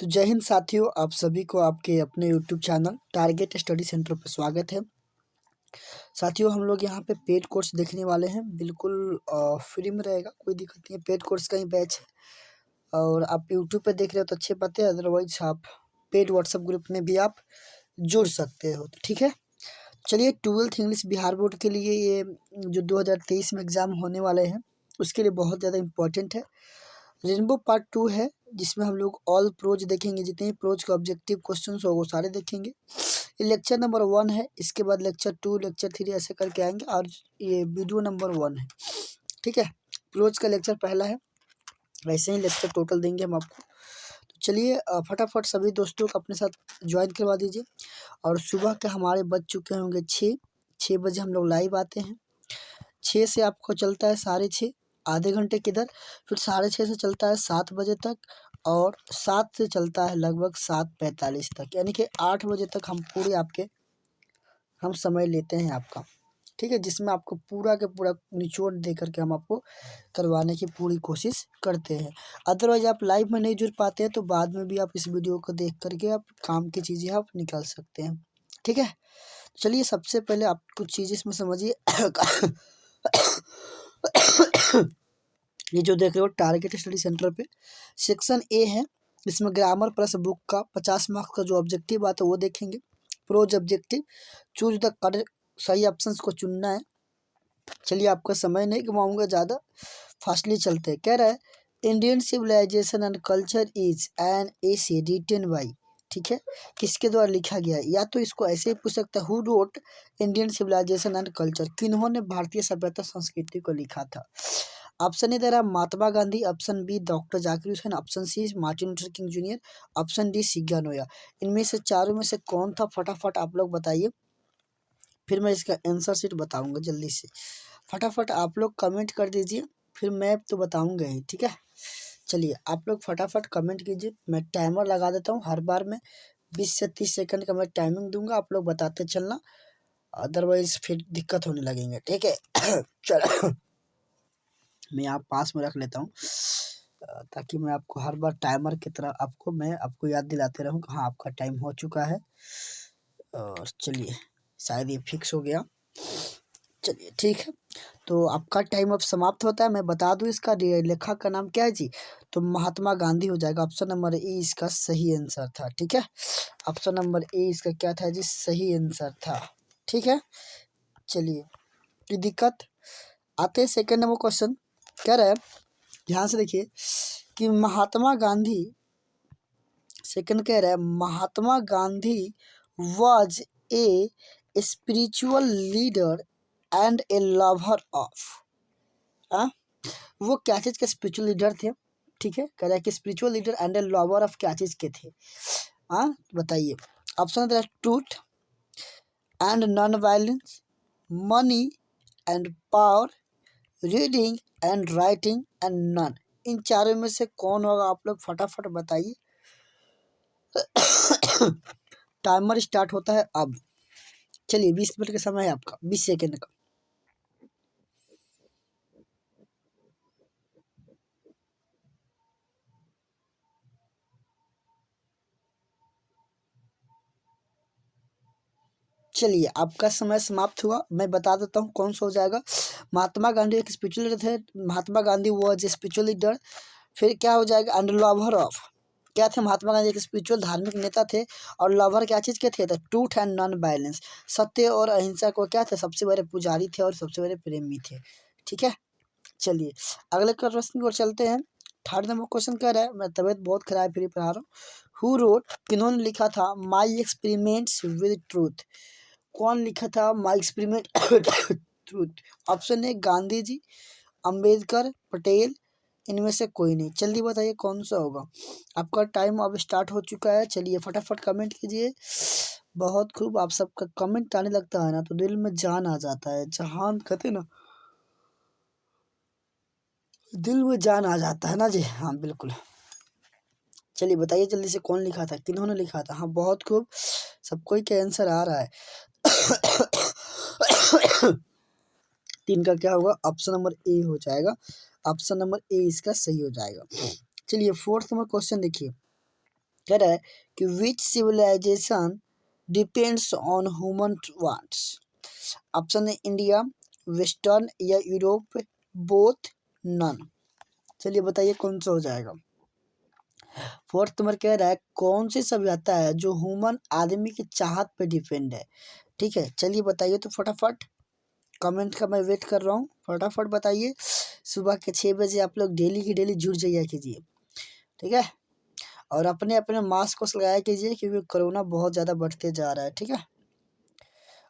तो जय हिंद साथियों, आप सभी को आपके अपने YouTube channel target study centre पर स्वागत है। साथियों, हम लोग यहाँ पे पेड कोर्स देखने वाले हैं, बिल्कुल फ्री में रहेगा, कोई दिक्कत नहीं है। पेड कोर्स का ही बैच है और आप यूट्यूब पे देख रहे हो तो अच्छी बात है, अदरवाइज आप पेड व्हाट्सएप ग्रुप में भी आप जुड़ सकते हो। तो ठीक है, चलिए 12th इंग्लिश बिहार बोर्ड के लिए ये जो 2023 में एग्ज़ाम होने वाले हैं उसके लिए बहुत ज़्यादा इम्पोर्टेंट है। रेनबो पार्ट 2 है जिसमें हम लोग ऑल प्रोज देखेंगे, जितने भी प्रोज के ऑब्जेक्टिव क्वेश्चन हो वो सारे देखेंगे। ये लेक्चर नंबर 1 है, इसके बाद लेक्चर 2 लेक्चर 3 ऐसे करके आएंगे और ये वीडियो नंबर 1 है। ठीक है, प्रोज का लेक्चर पहला है, वैसे ही लेक्चर टोटल देंगे हम आपको। तो चलिए फटाफट सभी दोस्तों को अपने साथ ज्वाइन करवा दीजिए। और सुबह के हमारे बज चुके होंगे 6 बजे हम लोग लाइव आते हैं। 6 से आपको चलता है 6:30, आधे घंटे किधर, फिर 6:30 से चलता है 7 बजे तक और 7 से चलता है लगभग 7:45 तक, यानी कि 8 बजे तक हम समय लेते हैं आपका। ठीक है, जिसमें आपको पूरा के पूरा निचोड़ दे करके हम आपको करवाने की पूरी कोशिश करते हैं। अदरवाइज आप लाइव में नहीं जुड़ पाते हैं तो बाद में भी आप इस वीडियो को देख करके आप काम की चीज़ें आप निकाल सकते हैं। ठीक है, चलिए सबसे पहले आप कुछ चीज़ इसमें समझिए। ये जो देख रहे हो टारगेट स्टडी सेंटर पे सेक्शन ए है, इसमें ग्रामर प्लस बुक का 50 मार्क्स का जो ऑब्जेक्टिव आता है वो देखेंगे। Prose objective, choose the correct, सही ऑप्शंस को चुनना है। चलिए आपका समय नहीं गवाऊंगा ज़्यादा, फास्टली चलते हैं। कह रहा है Indian civilisation and culture is an essay written by, ठीक है, किसके द्वारा लिखा गया है। या तो इसको ऐसे ही पूछ सकता है, who wrote Indian civilisation and culture, किन्होंने भारतीय सभ्यता संस्कृति को लिखा था। ऑप्शन ए दे रहा Mahatma Gandhi, option B doctor Zakir Hussain, option C Martin Luther King junior, option D सिग्गा। इनमें से चारों में से कौन था, फटाफट आप लोग बताइए, फिर मैं इसका आंसर शीट बताऊंगा जल्दी से। फटाफट आप लोग कमेंट कर दीजिए, फिर मैं तो बताऊंगा ही। ठीक है, चलिए आप लोग फटाफट कमेंट कीजिए। मैं टाइमर लगा देता हूँ, हर बार मैं 20 से 30 सेकंड का मैं टाइमिंग दूंगा, आप लोग बताते चलना, अदरवाइज फिर दिक्कत होने लगेंगे। ठीक है, चलो मैं यहाँ पास में रख लेता हूँ ताकि मैं आपको हर बार टाइमर की तरह आपको याद दिलाते रहूँ कि हाँ आपका टाइम हो चुका है। और चलिए शायद ये फिक्स हो गया, चलिए ठीक है। तो आपका टाइम अब समाप्त होता है। मैं बता दूं इसका लेखक का नाम क्या है जी, तो महात्मा गांधी हो जाएगा। ऑप्शन नंबर ए इसका सही आंसर था। ठीक है, ऑप्शन नंबर ए इसका क्या था जी, सही आंसर था। ठीक है, चलिए कोई दिक्कत, आते हैं सेकंड नंबर क्वेश्चन। कह रहा है ध्यान से देखिए कि महात्मा गांधी, सेकंड कह रहा है Mahatma Gandhi was a spiritual leader and a lover of, हाँ वो क्या चीज़ के स्पिरिचुअल लीडर थे। ठीक है, कह रहा है कि spiritual leader and a lover of क्या चीज़ के थे, हाँ बताइए। ऑप्शन दे रहा है truth and non violence, money and power, reading and writing and none. इन चारों में से कौन होगा, आप लोग फटाफट बताइए। टाइमर स्टार्ट होता है अब, चलिए 20 मिनट का समय है आपका, 20 सेकेंड का। चलिए आपका समय समाप्त हुआ। मैं बता देता हूँ कौन सा हो जाएगा। महात्मा गांधी एक स्पिरिचुअल लीडर थे, Mahatma Gandhi was a spiritual leader. फिर क्या हो जाएगा, एंड लवर ऑफ, क्या थे महात्मा गांधी एक स्पिरिचुअल धार्मिक नेता थे, और लवर क्या चीज़ के थे, तो ट्रूथ एंड नॉन वायलेंस, सत्य और अहिंसा को क्या थे, सबसे बड़े पुजारी थे और सबसे बड़े प्रेमी थे। ठीक है, चलिए अगले प्रश्न की ओर चलते हैं। थर्ड नंबर क्वेश्चन कह रहा है, मैं तबीयत बहुत खराब है फिर पढ़ा रहा हूँ। हु रोट, किन्होंने लिखा था माई एक्सपेरिमेंट्स विद ट्रूथ, कौन लिखा था my experiment truth. Option A Gandhi ji, Ambedkar, Patel, इनमें से कोई नहीं। जल्दी बताइए कौन सा होगा। आपका टाइम अब स्टार्ट हो चुका है, चलिए फटाफट कमेंट कीजिए। बहुत खूब, आप सबका कमेंट आने लगता है ना तो दिल में जान आ जाता है, जहान कहते ना, दिल में जान आ जाता है ना जी, हाँ बिल्कुल। चलिए बताइए जल्दी से कौन लिखा था, किन्होंने लिखा था। हाँ बहुत खूब, सबको ही का आंसर आ रहा है। 3 का क्या होगा, ऑप्शन नंबर ए हो जाएगा। ऑप्शन नंबर ए इसका सही हो जाएगा। चलिए फोर्थ नंबर क्वेश्चन देखिए, कह रहा है कि which civilisation depends on human wants. Option है इंडिया, वेस्टर्न या यूरोप, बोथ, नन। चलिए बताइए कौन सा हो जाएगा। फोर्थ नंबर कह रहा है कौन सी सभ्यता है जो ह्यूमन आदमी की चाहत पे डिपेंड है। ठीक है, चलिए बताइए तो फटाफट, कमेंट का मैं वेट कर रहा हूँ, फटाफट बताइए। सुबह के 6 बजे आप लोग डेली की डेली जुड़ जाइए कीजिए, ठीक है। और अपने अपने मास्क को लगाया कीजिए क्योंकि कोरोना बहुत ज़्यादा बढ़ते जा रहा है, ठीक है।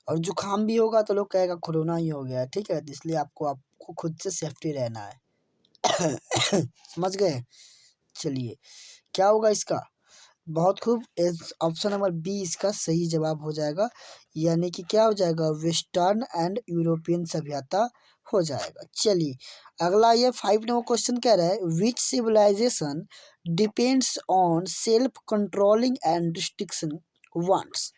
और जुकाम भी होगा तो लोग कहेगा कोरोना ही हो गया है, ठीक है। इसलिए आपको खुद से सेफ्टी रहना है। समझ गए। चलिए क्या होगा इसका, बहुत खूब, ऑप्शन नंबर बी इसका सही जवाब हो जाएगा। यानी कि क्या हो जाएगा, वेस्टर्न एंड यूरोपियन सभ्यता हो जाएगा। चलिए अगला ये 5 नंबर क्वेश्चन कह रहा है which civilisation depends on self controlling and restriction wants.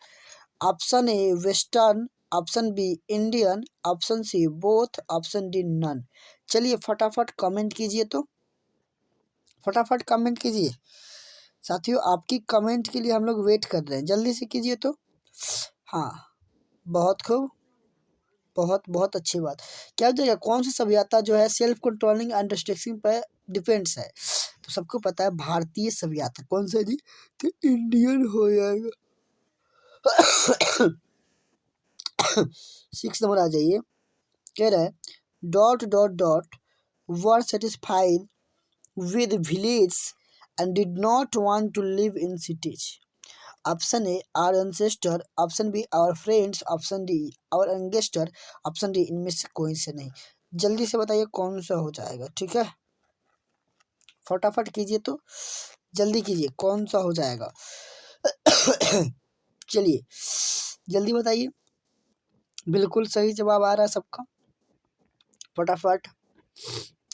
Option A western, option B Indian, option C both, option D none. चलिए फटाफट कमेंट कीजिए तो, फटाफट कमेंट कीजिए साथियों, आपकी कमेंट के लिए हम लोग वेट कर रहे हैं, जल्दी से कीजिए तो। हाँ बहुत खूब, बहुत बहुत अच्छी बात। क्या हो जाएगा, कौन सी सभ्यता जो है सेल्फ कंट्रोलिंग एंड रिस्ट्रिक्शन पर डिपेंड्स है। तो सबको पता है भारतीय सभ्यता कौन सा है जी, तो इंडियन हो जाएगा। 6 नंबर आ जाइए, कह रहा है dot dot dot were satisfied with village and did not want to live in cities. Option A our ancestor, option B our friends, option D our ancestor, option D इनमें से कोई से नहीं। जल्दी से बताइए कौन सा हो जाएगा, ठीक है। फटाफट कीजिए तो, जल्दी कीजिए कौन सा हो जाएगा। चलिए जल्दी बताइए, बिल्कुल सही जवाब आ रहा है सबका, फटाफट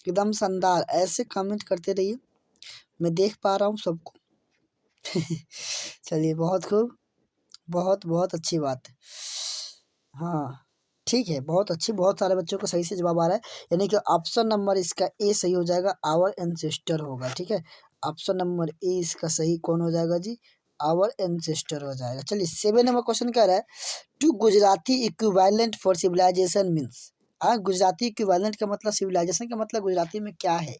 एकदम शानदार, ऐसे कमेंट करते रहिए, मैं देख पा रहा हूँ सबको। चलिए बहुत खूब, बहुत बहुत अच्छी बात है। हाँ ठीक है, बहुत अच्छी, बहुत सारे बच्चों को सही से जवाब आ रहा है। यानी कि ऑप्शन नंबर इसका ए सही हो जाएगा, आवर एंसेस्टर होगा, ठीक है। ऑप्शन नंबर ए इसका सही कौन हो जाएगा जी, आवर एंसेस्टर हो जाएगा। चलिए 7 नंबर क्वेश्चन कह रहा है to Gujarati equivalent for civilisation means. Gujarati equivalent का मतलब सिविलाइजेशन का मतलब गुजराती में क्या है।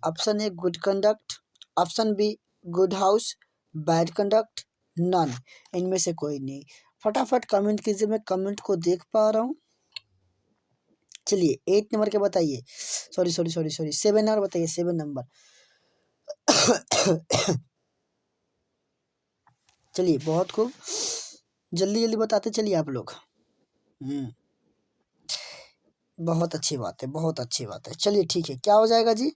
Option A good conduct, option B good house, bad conduct, none. इनमें से कोई नहीं। फटाफट कमेंट कीजिए, मैं कमेंट को देख पा रहा हूँ। चलिए 8 नंबर के बताइए, sorry sorry sorry sorry 7 number बताइए, 7 नंबर। चलिए बहुत खूब, जल्दी जल्दी बताते चलिए आप लोग। बहुत अच्छी बात है, बहुत अच्छी बात है। चलिए ठीक है, क्या हो जाएगा जी,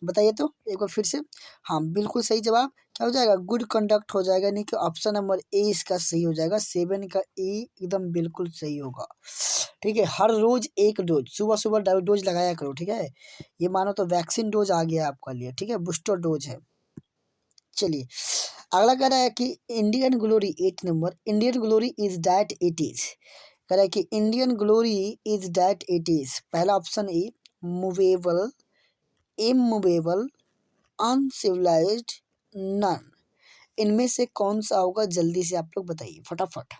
बताइए तो एक बार फिर से। हाँ बिल्कुल सही जवाब, क्या हो जाएगा, गुड कंडक्ट हो जाएगा। नहीं कि ऑप्शन नंबर ए इसका सही हो जाएगा, 7 का ए एकदम बिल्कुल सही होगा। ठीक है, हर रोज एक डोज, सुबह सुबह डोज लगाया करो, ठीक है। ये मानो तो वैक्सीन डोज आ गया आपका लिए, ठीक है, बूस्टर डोज है। चलिए अगला कह रहा है कि Indian glory 8 number, Indian glory is that it is. कह रहा है कि Indian glory is that it is. पहला option A movable, immovable, uncivilised, none. इनमें से कौन सा होगा, जल्दी से आप लोग बताइए फटाफट।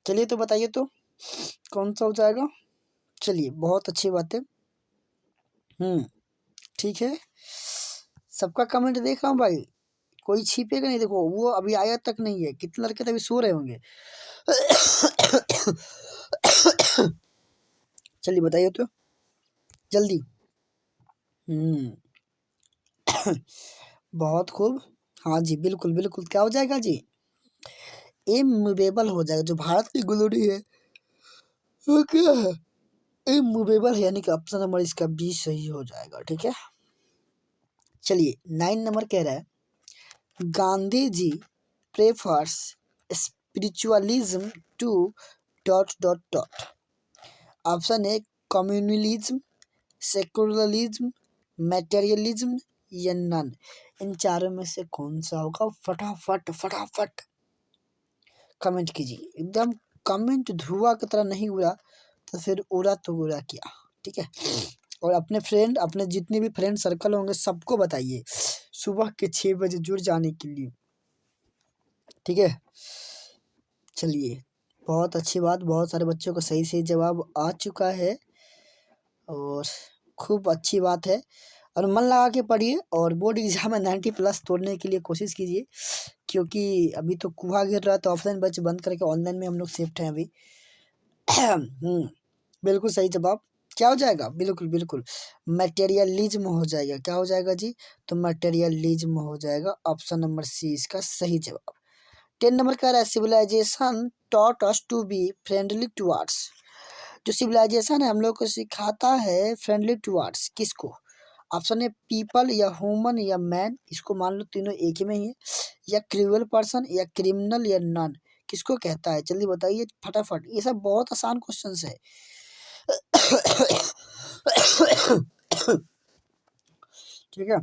चलिए तो बताइए तो कौन सा हो जाएगा। चलिए बहुत अच्छी बात है। ठीक है, सबका कमेंट देख रहा हूँ भाई, कोई छिपेगा नहीं। देखो वो अभी आया तक नहीं है, कितने लड़के तो अभी सो रहे होंगे। चलिए बताइए तो जल्दी। बहुत खूब, हाँ जी बिल्कुल बिल्कुल, क्या हो जाएगा जी, इमूवेबल हो जाएगा। जो भारत की ग्लोरी है वो क्या है, इमूवेबल है। यानी कि ऑप्शन नंबर इसका बी सही हो जाएगा, ठीक है। चलिए 9 नंबर कह रहा है Gandhi ji prefers spiritualism to dot dot dot. Option A communalism, secularism, materialism या नन। इन चारों में से कौन सा होगा, फटाफट फटाफट कमेंट कीजिए। एकदम कमेंट धुआं की तरह नहीं उड़ा तो फिर उड़ा तो उड़ा क्या, ठीक है। और अपने फ्रेंड, अपने जितने भी फ्रेंड सर्कल होंगे सबको बताइए सुबह के 6 बजे जुड़ जाने के लिए। ठीक है। चलिए, बहुत अच्छी बात, बहुत सारे बच्चों को सही सही जवाब आ चुका है और खूब अच्छी बात है। और मन लगा के पढ़िए और बोर्ड एग्जाम में 90+ तोड़ने के लिए कोशिश कीजिए, क्योंकि अभी तो कुहा गिर रहा है, तो ऑफलाइन बैच बंद करके ऑनलाइन में हम लोग शिफ्ट हैं अभी। बिल्कुल सही जवाब क्या हो जाएगा? बिल्कुल बिल्कुल मटेरियलिज्म हो जाएगा। क्या हो जाएगा जी? तो मटेरियलिज्म हो जाएगा। ऑप्शन नंबर सी इसका सही जवाब। 10 नंबर कह रहा है civilisation taught us to be friendly towards. जो सिविलाइजेशन है हम लोग को सिखाता है फ्रेंडली टुवार्ड्स किसको? ऑप्शन है पीपल या ह्यूमन या मैन, इसको मान लो तीनों एक ही में ही है, या क्रूअल पर्सन या क्रिमिनल या नन, किसको कहता है? जल्दी बताइए फटाफट। ये सब बहुत आसान क्वेश्चंस है। ठीक है,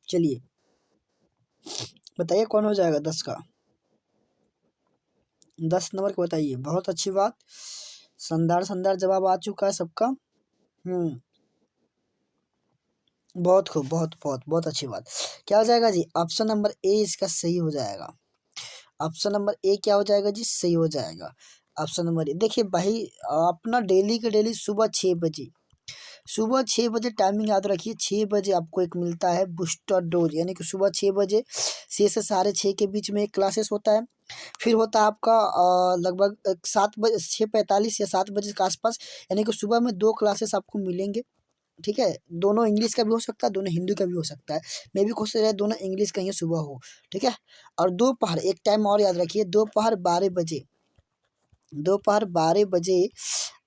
चलिए बताइए कौन हो जाएगा 10 का? 10 नंबर को बताइए। बहुत अच्छी बात, शानदार शानदार जवाब आ चुका है सबका। बहुत खूब, बहुत बहुत बहुत अच्छी बात। क्या हो जाएगा जी? ऑप्शन नंबर ए इसका सही हो जाएगा। ऑप्शन नंबर ए क्या हो जाएगा जी? सही हो जाएगा। Option number A. देखिए भाई, अपना डेली के डेली सुबह 6 बजे, सुबह 6 बजे टाइमिंग याद रखिए। 6 बजे आपको एक मिलता है बूस्टर डोज, यानी कि सुबह 6 बजे से 6:30 के बीच में एक क्लासेस होता है। फिर होता है आपका लगभग 7 बजे, 6:45 या 7 बजे के आसपास, यानी कि सुबह में 2 क्लासेस आपको मिलेंगे। ठीक है, दोनों इंग्लिश का भी हो सकता है, दोनों हिंदी का भी हो सकता है। मैं भी कोशिश रहे दोनों इंग्लिश का ही सुबह हो। ठीक है, और दोपहर एक टाइम और याद रखिए, दोपहर 12 बजे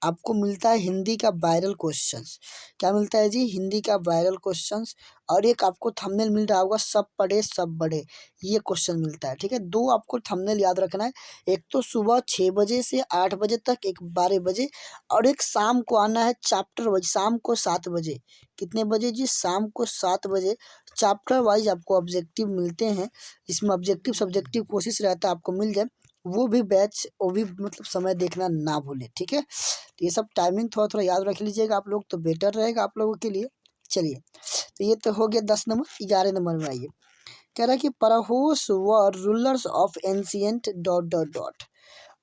आपको मिलता है हिंदी का वायरल क्वेश्चंस। क्या मिलता है जी? हिंदी का वायरल क्वेश्चंस। और एक आपको थंबनेल मिल रहा होगा, सब पढ़े सब बढ़े, ये क्वेश्चन मिलता है। ठीक है, दो आपको थंबनेल याद रखना है। एक तो सुबह 6 बजे से 8 बजे तक, एक 12 बजे, और एक शाम को आना है चैप्टर वाइज, शाम को 7 बजे। कितने बजे जी? शाम को 7 बजे। चैप्टर वाइज आपको ऑब्जेक्टिव मिलते हैं, इसमें ऑब्जेक्टिव सब्जेक्टिव कोशिश रहता है आपको मिल जाए। वो भी बैच, वो भी मतलब समय देखना ना भूले। ठीक है, तो ये सब टाइमिंग थोड़ा थोड़ा याद रख लीजिएगा आप लोग, तो बेटर रहेगा आप लोगों के लिए। चलिए, तो ये तो हो गया 10 नंबर। 11 नंबर में आइए। कह रहा है कि pharaohs were rulers of ancient dot dot dot.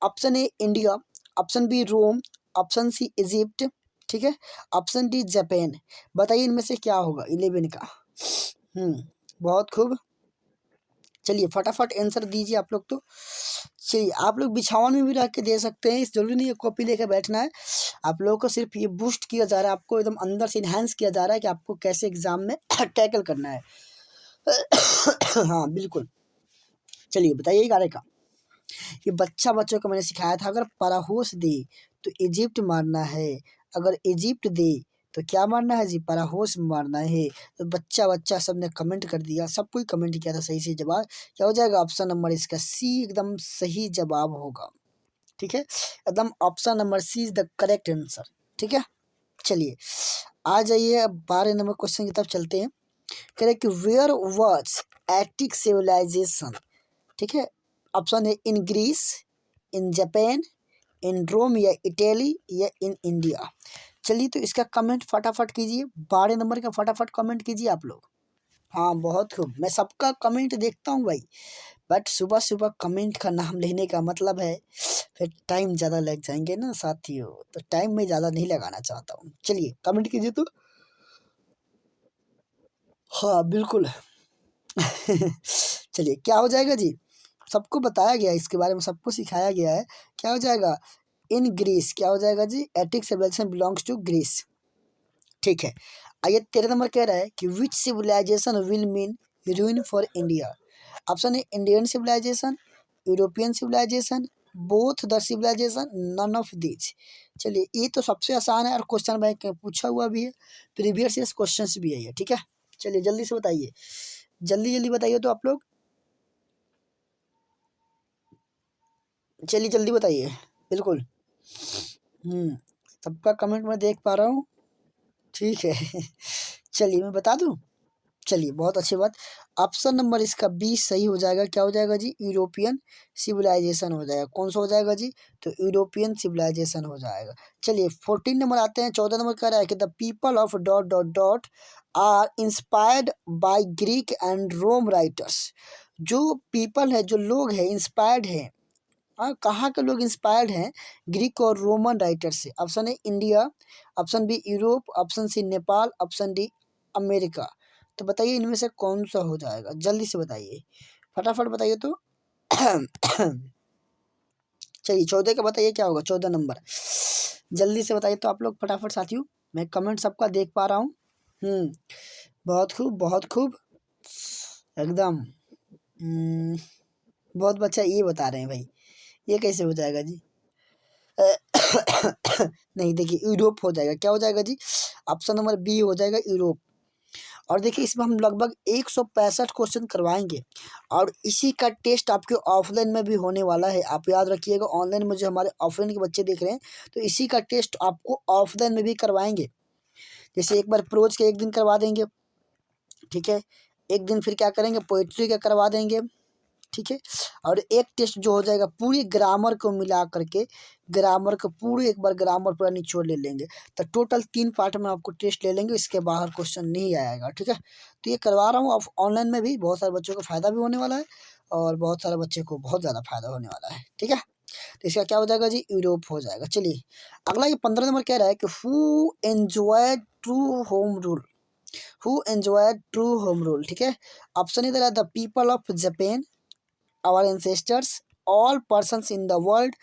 Option A India, option B Rome, option C Egypt, ठीक है, ऑप्शन डी जापान। बताइए इनमें से क्या होगा 11 का? बहुत खूब। चलिए फटाफट आंसर दीजिए आप लोग। तो चलिए, आप लोग बिछावन में भी रख के दे सकते हैं, इस जरूरी नहीं है कॉपी लेकर बैठना है। आप लोगों को सिर्फ ये बूस्ट किया जा रहा है, आपको एकदम अंदर से इन्हांस किया जा रहा है कि आपको कैसे एग्जाम में टैकल करना है। हाँ बिल्कुल। चलिए बताइए गाने का। ये बच्चों को मैंने सिखाया था, अगर parahosh दे तो इजिप्ट मारना है, अगर इजिप्ट दे तो क्या मारना है जी? parahosh मारना है। तो बच्चा बच्चा सबने कमेंट कर दिया, सब कोई कमेंट किया था सही से जवाब। क्या हो जाएगा? ऑप्शन नंबर इसका सी एकदम सही जवाब होगा। ठीक है, एकदम option number C is the correct answer. ठीक है, चलिए आ जाइए अब 12 नंबर क्वेश्चन की तरफ चलते हैं। कह रहे कि वेयर वॉज एटिक सिविलाइजेशन? ठीक है, ऑप्शन है इन ग्रीस, इन जापान, इन रोम या इटली या इन इंडिया। चलिए, तो इसका कमेंट फटाफट कीजिए, 12 नंबर का फटाफट कमेंट कीजिए आप लोग। हाँ बहुत खूब, मैं सबका कमेंट देखता हूँ भाई, बट सुबह सुबह कमेंट का नाम लेने का मतलब है फिर टाइम ज़्यादा लग जाएंगे ना साथियों, तो टाइम में ज़्यादा नहीं लगाना चाहता हूँ। चलिए कमेंट कीजिए तो। हाँ बिल्कुल। चलिए क्या हो जाएगा जी? सबको बताया गया है इसके बारे में, सबको सिखाया गया है। क्या हो जाएगा? In Greece. क्या हो जाएगा जी? Attic civilisation belongs to Greece. ठीक है, आइए 13 नंबर कह रहा है कि which civilisation will mean ruin for India? Option है Indian civilisation, European civilisation, both the civilisation, none of this. चलिए, ये तो सबसे आसान है और क्वेश्चन बैंक में पूछा हुआ भी है, प्रीवियस ईयर क्वेश्चन भी है ये। ठीक है, चलिए जल्दी से बताइए, जल्दी जल्दी बताइए तो आप लोग। चलिए जल्दी बताइए, बिल्कुल। सबका कमेंट मैं देख पा रहा हूँ। ठीक है। चलिए मैं बता दूँ। चलिए बहुत अच्छी बात, ऑप्शन नंबर इसका बी सही हो जाएगा। क्या हो जाएगा जी? यूरोपियन सिविलाइजेशन हो जाएगा। कौन सा हो जाएगा जी? तो यूरोपियन सिविलाइजेशन हो जाएगा। चलिए 14 नंबर आते हैं। 14 नंबर कह रहा है कि the people of dot dot dot are inspired by Greek and Rome writers. जो पीपल है, जो लोग हैं, इंस्पायर्ड है। हाँ, कहाँ के लोग इंस्पायर्ड हैं? ग्रीक और रोमन राइटर से। Option A India, option B Europe, option C Nepal, option D America. तो बताइए इनमें से कौन सा हो जाएगा, जल्दी से बताइए, फटाफट बताइए तो। चलिए 14 का बताइए क्या होगा, 14 नंबर, जल्दी से बताइए तो आप लोग फटाफट साथियों, मैं कमेंट सबका देख पा रहा हूँ। बहुत खूब, बहुत खूब, एकदम। हम्म, बहुत अच्छा ये बता रहे हैं भाई, ये कैसे हो जाएगा जी? नहीं, देखिए यूरोप हो जाएगा। क्या हो जाएगा जी? ऑप्शन नंबर बी हो जाएगा, यूरोप। और देखिए इसमें हम लगभग 165 क्वेश्चन करवाएंगे और इसी का टेस्ट आपके ऑफलाइन में भी होने वाला है। आप याद रखिएगा, ऑनलाइन में जो हमारे ऑफलाइन के बच्चे देख रहे हैं, तो इसी का टेस्ट आपको ऑफलाइन में भी करवाएंगे। जैसे एक बार प्रोज के एक दिन करवा देंगे, ठीक है, एक दिन फिर क्या करेंगे, पोइट्री का करवा देंगे, ठीक है, और एक टेस्ट जो हो जाएगा पूरी ग्रामर को मिला करके, ग्रामर को पूरे एक बार ग्रामर पूरा निचोड़ ले लेंगे। तो टोटल 3 पार्ट में आपको टेस्ट ले लेंगे, इसके बाहर क्वेश्चन नहीं आएगा, ठीक है। तो ये करवा रहा हूँ आप ऑनलाइन में भी, बहुत सारे बच्चों को फ़ायदा भी होने वाला है और बहुत सारे बच्चे को बहुत ज़्यादा फायदा होने वाला है, ठीक है। तो इसका क्या हो जाएगा जी? यूरोप हो जाएगा। चलिए अगला, ये 15 नंबर कह रहा है कि who enjoy true home rule, who enjoy true home rule, ठीक है। ऑप्शन इधर है, the people of Japan, our ancestors, all persons in the world,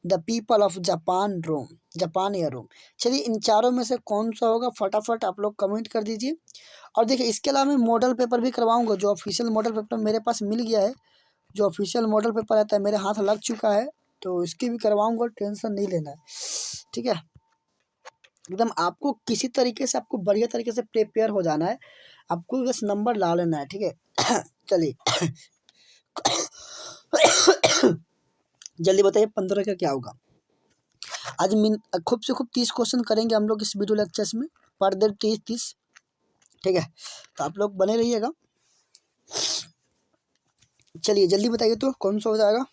the people of Japan, Rome, Japan या रोम। चलिए इन चारों में से कौन सा होगा, फटाफट आप लोग कमेंट कर दीजिए। और देखिए इसके अलावा मैं मॉडल पेपर भी करवाऊंगा, जो ऑफिशियल मॉडल पेपर मेरे पास मिल गया है, जो ऑफिशियल मॉडल पेपर रहता है मेरे हाथ लग चुका है, तो इसकी भी करवाऊंगा, टेंशन नहीं लेना है, ठीक है। एकदम आपको किसी तरीके से, आपको बढ़िया तरीके से प्रिपेयर हो जाना है, आपको बस नंबर ला लेना है, ठीक है। चलिए जल्दी बताइए 15 का क्या होगा। आज खूब से खूब 30 क्वेश्चन करेंगे हम लोग इस वीडियो लेक्चर्स में, पर डे 30, ठीक है। तो आप लोग बने रहिएगा। चलिए जल्दी बताइए तो कौन सा हो जाएगा।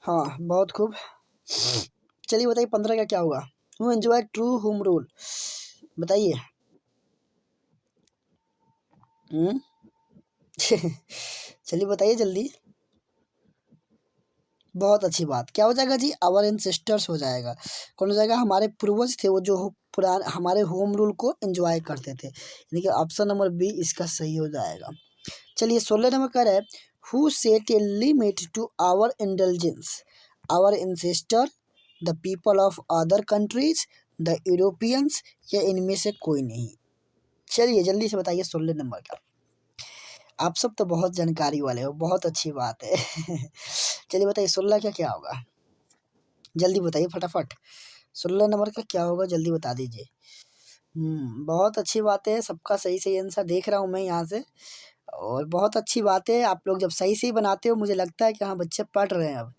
हाँ बहुत खूब, चलिए बताइए 15 का क्या होगा। Who enjoy true home rule, बताइए। चलिए बताइए जल्दी। बहुत अच्छी बात, क्या हो जाएगा जी? आवर एंसेस्टर्स हो जाएगा। कौन हो जाएगा? हमारे पूर्वज थे वो, जो पुराने हमारे होम रूल को एंजॉय करते थे, यानी कि ऑप्शन नंबर बी इसका सही हो जाएगा। चलिए 16 नंबर कह रहा है, who set a limit to our intelligence, our ancestor, the people of other countries, the Europeans, या इनमें से कोई नहीं। चलिए जल्दी से बताइए 16 नंबर का। आप सब तो बहुत जानकारी वाले हो, बहुत अच्छी बात है। चलिए बताइए 16 का क्या होगा, जल्दी बताइए फटाफट। 16 नंबर का क्या होगा, जल्दी बता दीजिए। बहुत अच्छी बात है, सबका सही सही आंसर देख रहा हूँ मैं यहाँ से, और बहुत अच्छी बात है। आप लोग जब सही सही बनाते हो, मुझे लगता है कि हाँ बच्चे पढ़ रहे हैं अब,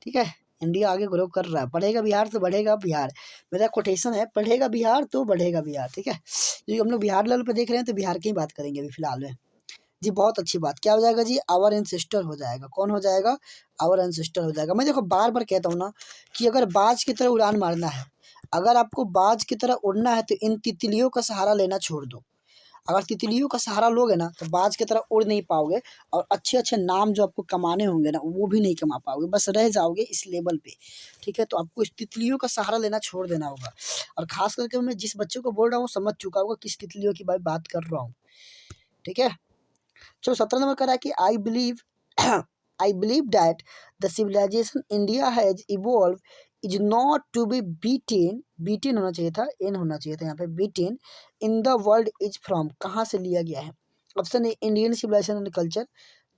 ठीक है। इंडिया आगे ग्रो कर रहा है, पढ़ेगा बिहार तो बढ़ेगा बिहार, मेरा कोटेशन है, पढ़ेगा बिहार तो बढ़ेगा बिहार, ठीक है। क्योंकि हम लोग बिहार लेवल पे देख रहे हैं, तो बिहार की ही बात करेंगे अभी फिलहाल में। जी बहुत अच्छी बात, क्या हो जाएगा जी? आवर एंसेस्टर हो जाएगा। कौन हो जाएगा? आवर एंसेस्टर हो जाएगा। मैं देखो बार बार कहता हूँ ना, कि अगर बाज की तरह उड़ान मारना है, अगर आपको बाज की तरह उड़ना है, तो इन तितलियों का सहारा लेना छोड़ दो। अगर तितलियों का सहारा लोगे ना, तो बाज की तरह उड़ नहीं पाओगे, और अच्छे अच्छे नाम जो आपको कमाने होंगे ना, वो भी नहीं कमा पाओगे, बस रह जाओगे इस लेवल पे, ठीक है। तो आपको इस तितलियों का सहारा लेना छोड़ देना होगा। और खास करके मैं जिस बच्चे को बोल रहा हूँ, समझ चुका होगा किस तितलियों की बात कर रहा हूँ, ठीक है। चलो 17 नंबर कह रहा है कि I believe I believe that the civilisation India has evolve is not to be beaten, beaten होना चाहिए था, एन होना चाहिए था यहाँ पे, beaten in the world is from, कहाँ से लिया गया है? Option A Indian civilisation and culture,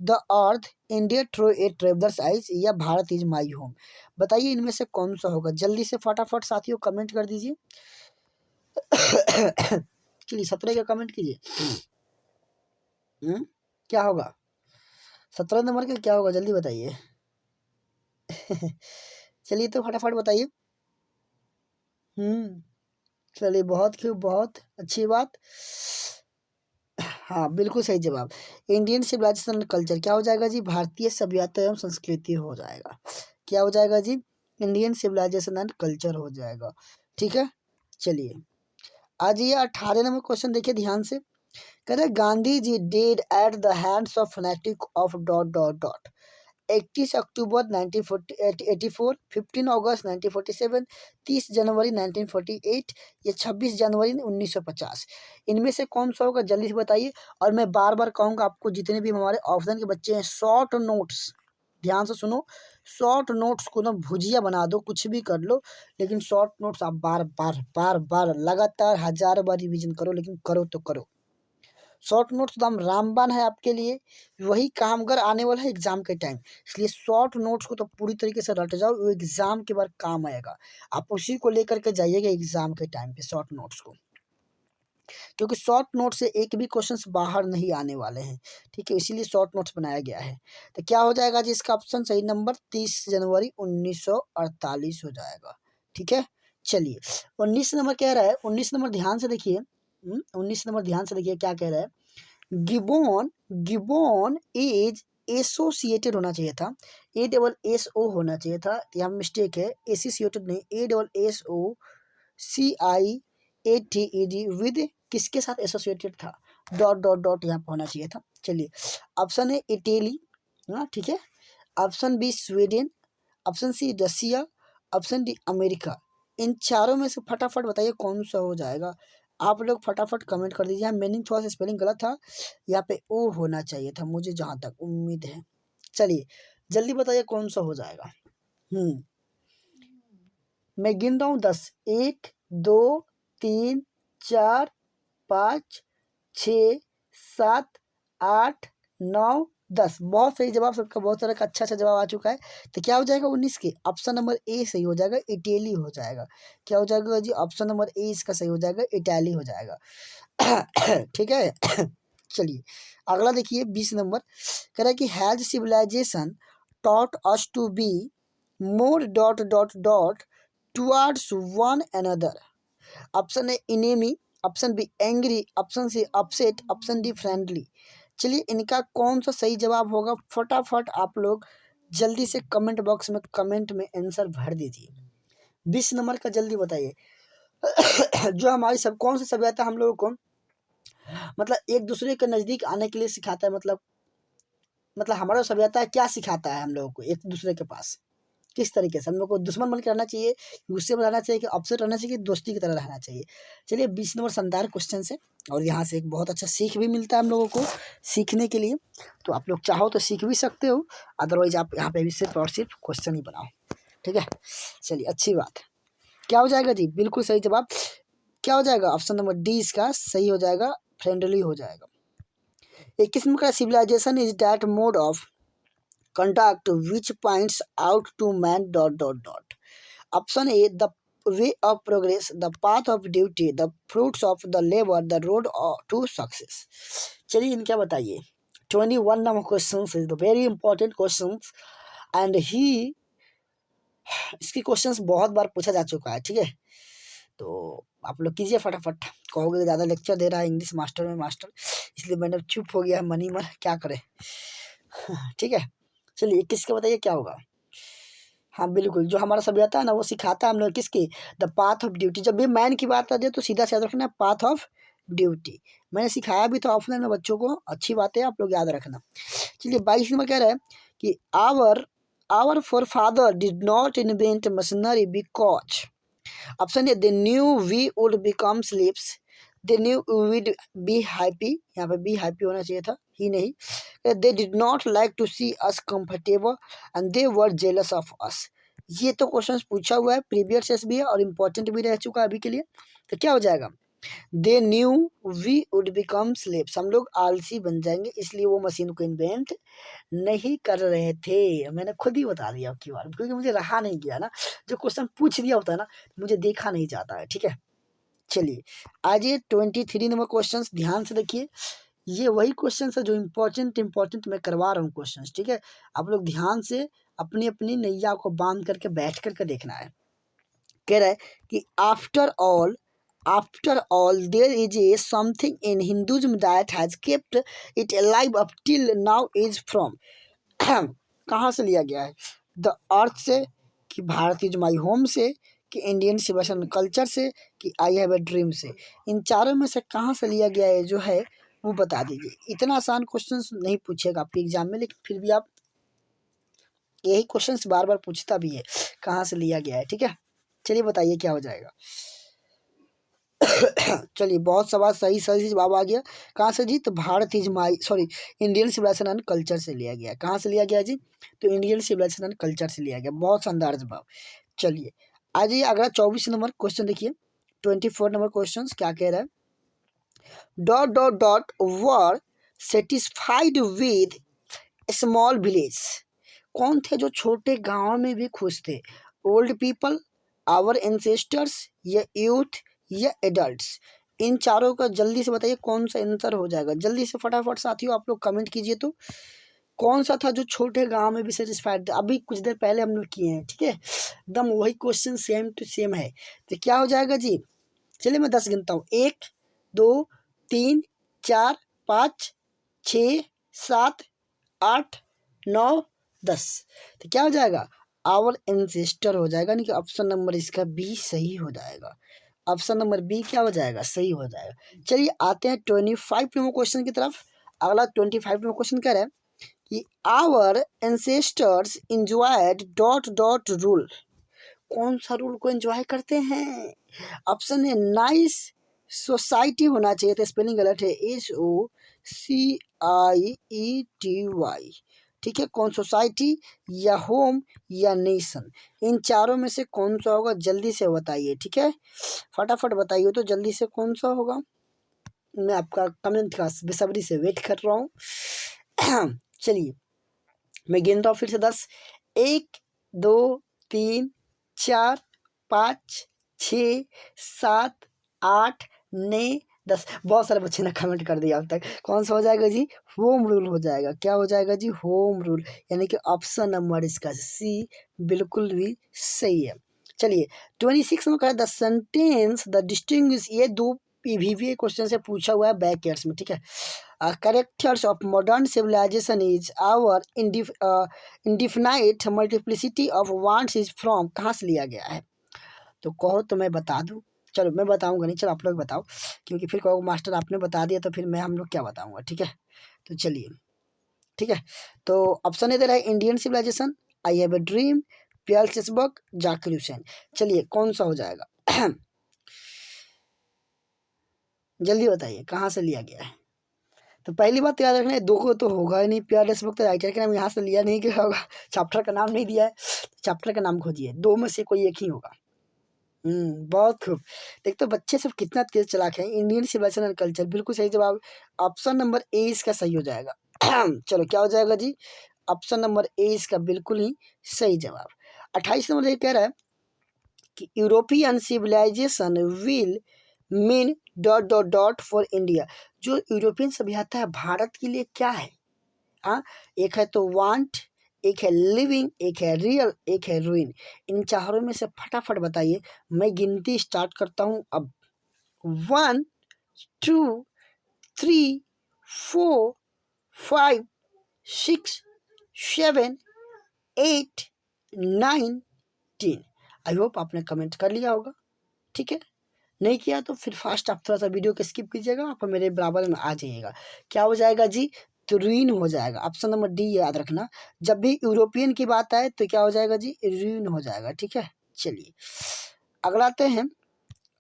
the earth, India through a traveller's eyes, या भारत इज माई होम। बताइए इनमें से कौन सा होगा, जल्दी से फटाफट साथियों कमेंट कर दीजिए। चलिए 17 का कमेंट कीजिए। क्या होगा 17 नंबर का, क्या होगा जल्दी बताइए। चलिए तो फटाफट बताइए। हम्म चलिए बहुत खूब, बहुत अच्छी बात। हाँ बिल्कुल सही जवाब, इंडियन सिविलाइजेशन एंड कल्चर। क्या हो जाएगा जी? भारतीय सभ्यता एवं संस्कृति हो जाएगा। क्या हो जाएगा जी? इंडियन सिविलाइजेशन एंड कल्चर हो जाएगा, ठीक है। चलिए आज ये 18 नंबर क्वेश्चन देखिए ध्यान से। कह रहे Gandhi ji dead at the hands of fanatic of dot dot dot 31 अक्टूबर 1984, 15 अगस्त 1947, 30 जनवरी 1948 या 26 जनवरी 1950। इनमें से कौन सा होगा जल्दी से बताइए। और मैं बार बार कहूँगा आपको, जितने भी हमारे ऑप्शन के बच्चे हैं, शॉर्ट नोट्स ध्यान से सुनो। शॉर्ट नोट्स को ना भुजिया बना दो, कुछ भी कर लो, लेकिन शॉर्ट नोट्स आप बार बार बार बार लगातार 1000 बार रिवीजन करो, लेकिन करो तो करो। शॉर्ट नोट्स एकदम रामबाण है आपके लिए, वही कामगर आने वाला है एग्जाम के टाइम। इसलिए शॉर्ट नोट्स को तो पूरी तरीके से रट जाओ, वो एग्जाम के बाद काम आएगा। आप उसी को लेकर के जाइएगा एग्जाम के टाइम पे, शॉर्ट नोट्स को, क्योंकि शॉर्ट नोट से एक भी क्वेश्चंस बाहर नहीं आने वाले हैं। ठीक है, इसीलिए शॉर्ट नोट्स बनाया गया है। तो क्या हो जाएगा जी इसका ऑप्शन सही नंबर 30 जनवरी 1948 हो जाएगा। ठीक है, चलिए 19 नंबर कह रहा है, 19 नंबर ध्यान से देखिए, 19 नंबर ध्यान से देखिए क्या कह रहा है। गिबोन गिबोन इज एसोसिएटेड होना चाहिए था, ASSO होना चाहिए था, यहाँ मिस्टेक है, एसोसिएटेड नहीं, ASSOCIATED विद किसके साथ एसोसिएटेड था, डॉट डॉट डॉट यहाँ पर होना चाहिए था। चलिए ऑप्शन है इटली, हाँ ठीक है, option B Sweden, option C Russia, option D America. इन चारों में से फटाफट बताइए कौन सा हो जाएगा। आप लोग फटाफट कमेंट कर दीजिए। मीनिंग थोड़ा सा स्पेलिंग गलत था, यहाँ पे ओ होना चाहिए था, मुझे जहाँ तक उम्मीद है। चलिए जल्दी बताइए कौन सा हो जाएगा। मैं गिन रहा हूँ 10, 1 2 3 4 5 6 7 8 9 10। बहुत सही जवाब सबका, बहुत सारा का अच्छा अच्छा जवाब आ चुका है। तो क्या हो जाएगा 19 के, ऑप्शन नंबर ए सही हो जाएगा, इटली हो जाएगा। क्या हो जाएगा जी, ऑप्शन नंबर ए इसका सही हो जाएगा, इटाली हो जाएगा। ठीक है। चलिए अगला देखिए 20 नंबर कह रहा है कि has civilisation taught us to be more dot dot dot towards one another. Option A enemy, option B angry, option C upset, option D friendly. चलिए इनका कौन सा सही जवाब होगा, फटाफट आप लोग जल्दी से कमेंट बॉक्स में कमेंट में आंसर भर दीजिए। 20 नंबर का जल्दी बताइए। जो हमारी सब कौन सी सभ्यता हम लोगों को मतलब एक दूसरे के नज़दीक आने के लिए सिखाता है, मतलब हमारा सभ्यता क्या सिखाता है हम लोगों को एक दूसरे के पास, किस तरीके से हम लोग को दुश्मन बन के रहना चाहिए, गुस्से में रहना चाहिए, कि अपसेट रहना चाहिए, दोस्ती की तरह रहना चाहिए। चलिए 20 नंबर शानदार क्वेश्चन है, और यहाँ से एक बहुत अच्छा सीख भी मिलता है हम लोगों को सीखने के लिए। तो आप लोग चाहो तो सीख भी सकते हो, अदरवाइज आप यहाँ पे भी सिर्फ और सिर्फ क्वेश्चन ही बनाओ। ठीक है, चलिए अच्छी बात है। क्या हो जाएगा जी, बिल्कुल सही जवाब क्या हो जाएगा, ऑप्शन नंबर डी इसका सही हो जाएगा, फ्रेंडली हो जाएगा। एक किस्म का civilisation is that mode of conduct which points out to man dot dot dot. Option A the way of progress, the path of duty, the fruits of the labor, the road to success. चलिए इनका बताइए। 21 number questions is the very important questions and इसकी questions बहुत बार पूछा जा चुका है। ठीक है, तो आप लोग कीजिए फटाफट। कहोगे ज़्यादा लेक्चर दे रहा है इंग्लिश मास्टर में मास्टर, इसलिए मैंने चुप हो गया मनी मन, क्या करें। ठीक है, चलिए 21 का बताइए क्या होगा। हाँ बिल्कुल, जो हमारा सभ्यता है ना वो सिखाता है हम लोग किसकी, द पाथ ऑफ ड्यूटी। जब भी मैन की बात आ जाए तो सीधा से याद रखना पाथ ऑफ ड्यूटी। मैंने सिखाया भी था ऑफलाइन में बच्चों को, अच्छी बात है, आप लोग याद रखना। चलिए 22 नंबर कह रहा है कि our forefather did not invent machinery because, option A they knew we would become slaves, they knew we would be happy, यहाँ पे बी हैप्पी होना चाहिए था, ही नहीं, they did not like to see us comfortable and they were jealous of us. ये तो question पूछा हुआ है, प्रीवियस भी है और इम्पोर्टेंट भी रह चुका है अभी के लिए। तो क्या हो जाएगा, they knew we would become slaves, हम लोग आलसी बन जाएंगे इसलिए वो मशीन को इन्वेंट नहीं कर रहे थे। मैंने खुद ही बता दिया आपकी बार, क्योंकि मुझे रहा नहीं गया ना, जो क्वेश्चन पूछ दिया होता है ना मुझे देखा नहीं जाता है। ठीक है, चलिए आज ये 23 नंबर क्वेश्चन ध्यान से देखिए। ये वही क्वेश्चन है जो इम्पोर्टेंट मैं करवा रहा हूँ क्वेश्चन। ठीक है, आप लोग ध्यान से अपनी अपनी नैया को बांध करके बैठ करके देखना है। कह रहा है कि after all there is a something in Hinduism that has kept it alive up till now is from कहाँ से लिया गया है, द अर्थ से, कि भारत इज माई होम से, कि इंडियन सिविलाइजेशन कल्चर से, कि आई हैव ए ड्रीम से। इन चारों में से कहाँ से लिया गया है जो है वो बता दीजिए। इतना आसान क्वेश्चन नहीं पूछेगा आपके एग्जाम में, लेकिन फिर भी आप यही क्वेश्चंस बार बार पूछता भी है कहाँ से लिया गया है। ठीक है, चलिए बताइए क्या हो जाएगा। चलिए बहुत सवाल सही सही से जवाब आ गया। कहाँ से जी? तो Bharat is my sorry Indian civilisation and culture से लिया गया। कहाँ से लिया गया जी? तो इंडियन सिविलाइजेशन एंड कल्चर से लिया गया। बहुत शानदार जवाब। चलिए आ जाइए अगला 24 नंबर क्वेश्चन देखिए। 24 नंबर क्वेश्चन क्या कह रहा है? Dot dot dot were satisfied with small village. कौन थे जो छोटे गांव में भी खुश थे? ओल्ड पीपल, आवर एंसेस्टर्स, या यूथ, या एडल्ट्स। इन चारों का जल्दी से बताइए कौन सा आंसर हो जाएगा। जल्दी से फटाफट साथियों आप लोग कमेंट कीजिए। तो कौन सा था जो छोटे गांव में भी सेटिस्फाइड था? अभी कुछ देर पहले हम लोग किए हैं। ठीक है, एकदम वही क्वेश्चन सेम टू सेम है। तो क्या हो जाएगा जी? चलिए मैं 10 गिनता हूँ। 1 2 3 4 5 6 7 8 9 10। तो क्या हो जाएगा? आवर एंसेस्टर हो जाएगा, नहीं कि ऑप्शन नंबर इसका बी सही हो जाएगा। ऑप्शन नंबर बी क्या हो जाएगा? सही हो जाएगा। चलिए आते हैं 25 नंबर क्वेश्चन की तरफ। अगला 25 नंबर क्वेश्चन कह रहा है कि our ancestors enjoyed dot dot rule. कौन सा रूल को एंजॉय करते हैं? ऑप्शन है नाइस सोसाइटी होना चाहिए था, स्पेलिंग गलत है, SOCIETY। ठीक है, कौन? सोसाइटी, या होम, या नेशन। इन चारों में से कौन सा होगा? जल्दी से बताइए। ठीक है, फटाफट बताइए तो जल्दी से कौन सा होगा। मैं आपका कमेंट का बेसब्री से वेट कर रहा हूँ। चलिए मैं गिनता हूँ फिर से 10। 1 2 3 4 5 6 7 8 9 10। बहुत सारे बच्चे ने कमेंट कर दिया अब तक। कौन सा हो जाएगा जी? होम रूल हो जाएगा। क्या हो जाएगा जी? होम रूल, यानी कि ऑप्शन नंबर इसका सी बिल्कुल भी सही है। चलिए 26 में कहा द सेंटेंस द डिस्टिंग्विश। ये दो पीवीवी क्वेश्चन से पूछा हुआ है बैक ईयर्स में। ठीक है, characters of modern civilization is our indefinite multiplicity of wants is from। कहाँ से लिया गया है? तो कहो तो मैं बता दूं। चलो मैं बताऊंगा नहीं, चलो आप लोग बताओ, क्योंकि फिर कहो मास्टर आपने बता दिया तो फिर मैं हम लोग क्या बताऊंगा। ठीक है, तो चलिए ठीक है। तो ऑप्शन इधर है Indian civilisation, I have a dream, पियल चेसबर्ग, जाकिर हुसैन। चलिए कौन सा हो जाएगा? जल्दी बताइए कहाँ से लिया गया है। तो पहली बात याद रखना है, दो को तो होगा ही नहीं। प्यार इस वक्त राइटर का नाम यहाँ से लिया नहीं गया होगा, चैप्टर का नाम नहीं दिया है, चैप्टर का नाम खोजिए। दो में से कोई एक ही होगा। बहुत खूब। देख तो बच्चे सब कितना तेज चलाक है। इंडियन सिविलाइजेशन एंड कल्चर बिल्कुल सही जवाब। ऑप्शन नंबर ए इसका सही हो जाएगा। चलो क्या हो जाएगा जी? ऑप्शन नंबर ए इसका बिल्कुल ही सही जवाब। 28 नंबर ये कह रहा है कि European civilisation will mean dot dot dot for India. जो यूरोपियन सभ्यता है भारत के लिए क्या है? हाँ, एक है तो वांट, एक है लिविंग, एक है रियल, एक है रूइन। इन चारों में से फटाफट बताइए। मैं गिनती स्टार्ट करता हूँ अब। 1 2 3 4 5 6 7 8 9 10। आई होप आपने कमेंट कर लिया होगा। ठीक है, नहीं किया तो फिर फास्ट आप थोड़ा सा वीडियो को स्किप कीजिएगा, आप मेरे बराबर में आ जाइएगा। क्या हो जाएगा जी? तो रूइन हो जाएगा। ऑप्शन नंबर डी याद रखना। जब भी यूरोपियन की बात आए तो क्या हो जाएगा जी? रूइन हो जाएगा। ठीक है, चलिए अगला आते हैं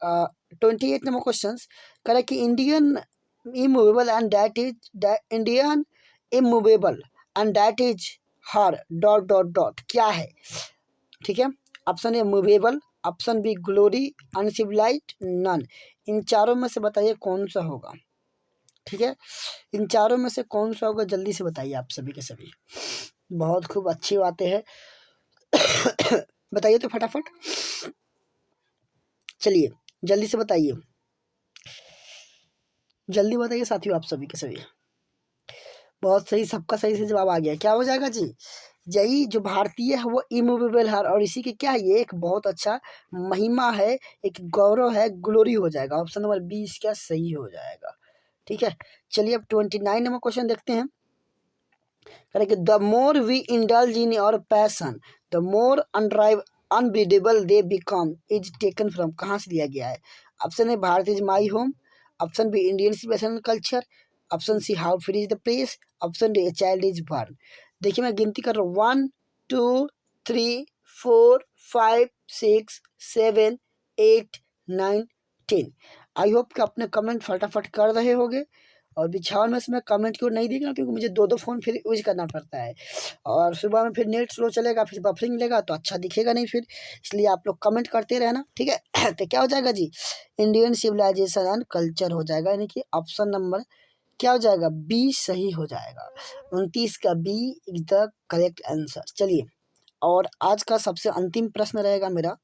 28 नंबर क्वेश्चन। करे कि Indian immovable and that is Indian immovable and that is her dot dot dot क्या है? ठीक है, option A movable, option B glory, uncivilised, none. इन चारों में से बताइए कौन सा होगा। ठीक है, इन चारों में से कौन सा होगा जल्दी से बताइए आप सभी के सभी। बहुत खूब, अच्छी बातें हैं। बताइए तो फटाफट, चलिए जल्दी से बताइए, जल्दी बताइए साथियों आप सभी के सभी। बहुत सही, सबका सही से जवाब आ गया। क्या हो जाएगा जी? यही जो भारतीय है वो इमूवेबल है, और इसी के क्या है, ये एक बहुत अच्छा महिमा है, एक गौरव है, ग्लोरी हो जाएगा। ऑप्शन नंबर बी इसका सही हो जाएगा। ठीक है, चलिए अब 29 नंबर क्वेश्चन देखते हैं। करेंगे the more we indulge in our passion the more अनड्राइव unbidable they become is taken from. कहाँ से लिया गया है? Option A Bharat is my home, option B Indian civilisation culture, option C how free is the place, option D a child is born. देखिए मैं गिनती कर रहा हूँ 1 2 3 4 5 6 7 8 9 10। आई होप कि अपने कमेंट फटाफट कर रहे होंगे और बिछावन में से मैं कमेंट क्यों नहीं देखना, क्योंकि मुझे दो फ़ोन फिर यूज करना पड़ता है और सुबह में फिर नेट स्लो चलेगा, फिर बफरिंग लेगा तो अच्छा दिखेगा नहीं फिर, इसलिए आप लोग कमेंट करते रहना, ठीक है। तो क्या हो जाएगा जी, इंडियन सिविलाइजेशन एंड कल्चर हो जाएगा, यानी कि ऑप्शन नंबर क्या हो जाएगा, बी सही हो जाएगा। 29 का B is the correct answer. चलिए, और आज का सबसे अंतिम प्रश्न रहेगा मेरा,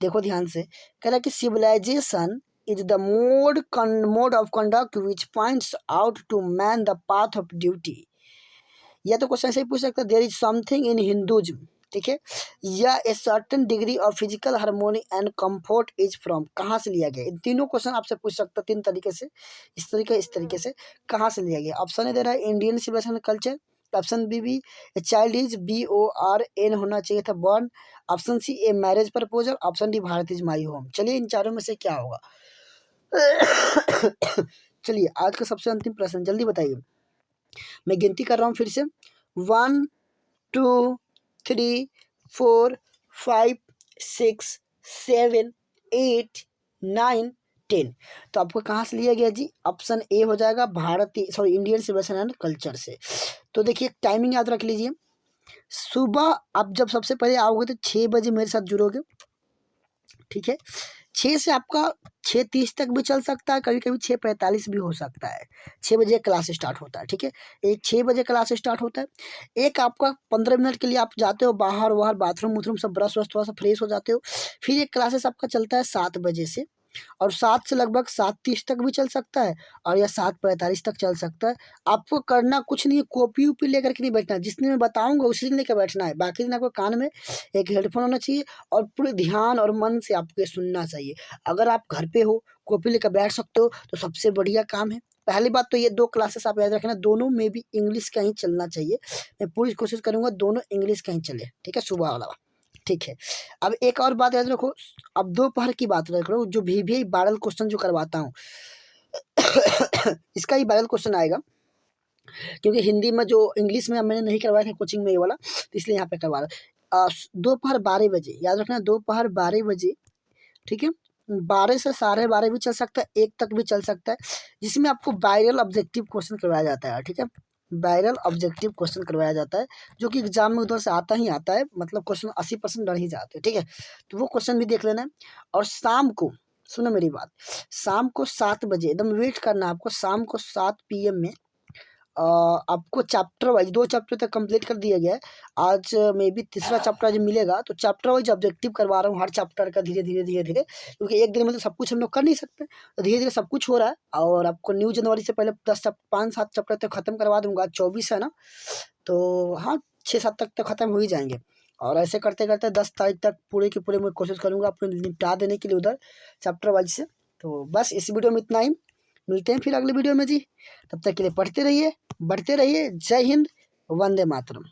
देखो ध्यान से। कह रहा है कि civilisation is the mode of conduct which points out to man the path of duty. या तो क्वेश्चन ऐसे ही पूछ सकता है, there is something in Hinduism, ठीक है, या a certain degree of physical harmony and comfort is from, कहाँ से लिया गया। इन तीनों क्वेश्चन आपसे पूछ सकता है तीन तरीके से, इस तरीके से कहाँ से लिया गया। ऑप्शन ए दे रहा है Indian civilisation culture, option B a child is BORN होना चाहिए था born, option C a marriage proposal, option D Bharat is my home. चलिए इन चारों में से क्या होगा। चलिए आज का सबसे अंतिम प्रश्न जल्दी बताइए, मैं गिनती कर रहा हूँ फिर से 1 2 3 4 5 6 7 8 9 10। तो आपको कहाँ से लिया गया जी, ऑप्शन ए हो जाएगा इंडियन सिविलाइजेशन एंड कल्चर से। तो देखिए टाइमिंग याद रख लीजिए, सुबह आप जब सबसे पहले आओगे तो 6 बजे मेरे साथ जुड़ोगे, ठीक है। 6 से आपका 6:30 तक भी चल सकता है, कभी कभी 6:45 भी हो सकता है। 6 बजे क्लास स्टार्ट होता है, ठीक है, एक 6 बजे क्लास स्टार्ट होता है। एक आपका 15 मिनट के लिए आप जाते हो बाहर वहाँ बाथरूम वूथरूम सब ब्रश वश थोड़ा सा फ्रेश हो जाते हो। फिर एक क्लासेस आपका चलता है 7 बजे से, और 7 से लगभग 7:30 तक भी चल सकता है, और या 7:45 तक चल सकता है। आपको करना कुछ नहीं है, कॉपी उपी लेकर के नहीं बैठना, जिसने मैं बताऊंगा उसी दिन लेकर बैठना है। बाकी दिन आपको कान में एक हेडफोन होना चाहिए और पूरे ध्यान और मन से आपको ये सुनना चाहिए। अगर आप घर पे हो कॉपी लेकर बैठ सकते हो तो सबसे बढ़िया काम है। पहली बात तो ये 2 क्लासेस आप याद रखना, दोनों में भी इंग्लिश का ही चलना चाहिए। मैं पूरी कोशिश करूंगा दोनों इंग्लिश का ही चले, ठीक है, सुबह वाला, ठीक है। अब एक और बात याद रखो, अब दोपहर की बात रख लो, जो VVI वायरल क्वेश्चन जो करवाता हूँ इसका ही वायरल क्वेश्चन आएगा, क्योंकि हिंदी में जो इंग्लिश में मैंने नहीं करवाया था कोचिंग में ये वाला, तो इसलिए यहाँ पे करवा रहा। दोपहर 12 बजे याद रखना, दोपहर 12 बजे, ठीक है, 12 से 12:30 भी चल सकता है, 1 तक भी चल सकता है, जिसमें आपको वायरल ऑब्जेक्टिव क्वेश्चन करवाया जाता है, ठीक है, वायरल ऑब्जेक्टिव क्वेश्चन करवाया जाता है, जो कि एग्जाम में उधर से आता ही आता है, मतलब क्वेश्चन 80% डर ही जाते हैं, ठीक है। तो वो क्वेश्चन भी देख लेना है। और शाम को सुनो मेरी बात, शाम को 7 बजे एकदम वेट करना है आपको, शाम को 7 PM में आपको चैप्टर वाइज 2 चैप्टर तक कंप्लीट कर दिया गया है। आज मे बी तीसरा चैप्टर जो मिलेगा, तो चैप्टर वाइज ऑब्जेक्टिव करवा रहा हूँ हर चैप्टर का, धीरे धीरे, क्योंकि एक दिन में तो सब कुछ हम लोग कर नहीं सकते, तो धीरे धीरे सब कुछ हो रहा है। और आपको न्यू जनवरी से पहले 5-7 चैप्टर तक खत्म करवा दूंगा। 24 है ना, तो हाँ 6-7 तक तो खत्म हो ही जाएंगे। और ऐसे करते करते 10 तारीख तक पूरे के पूरे मैं कोशिश करूँगा आपको निपटा देने के लिए उधर चैप्टर वाइज से। तो बस इस वीडियो में इतना ही, मिलते हैं फिर अगले वीडियो में जी। तब तक के लिए पढ़ते रहिए, बढ़ते रहिए। जय हिंद, वंदे मातरम।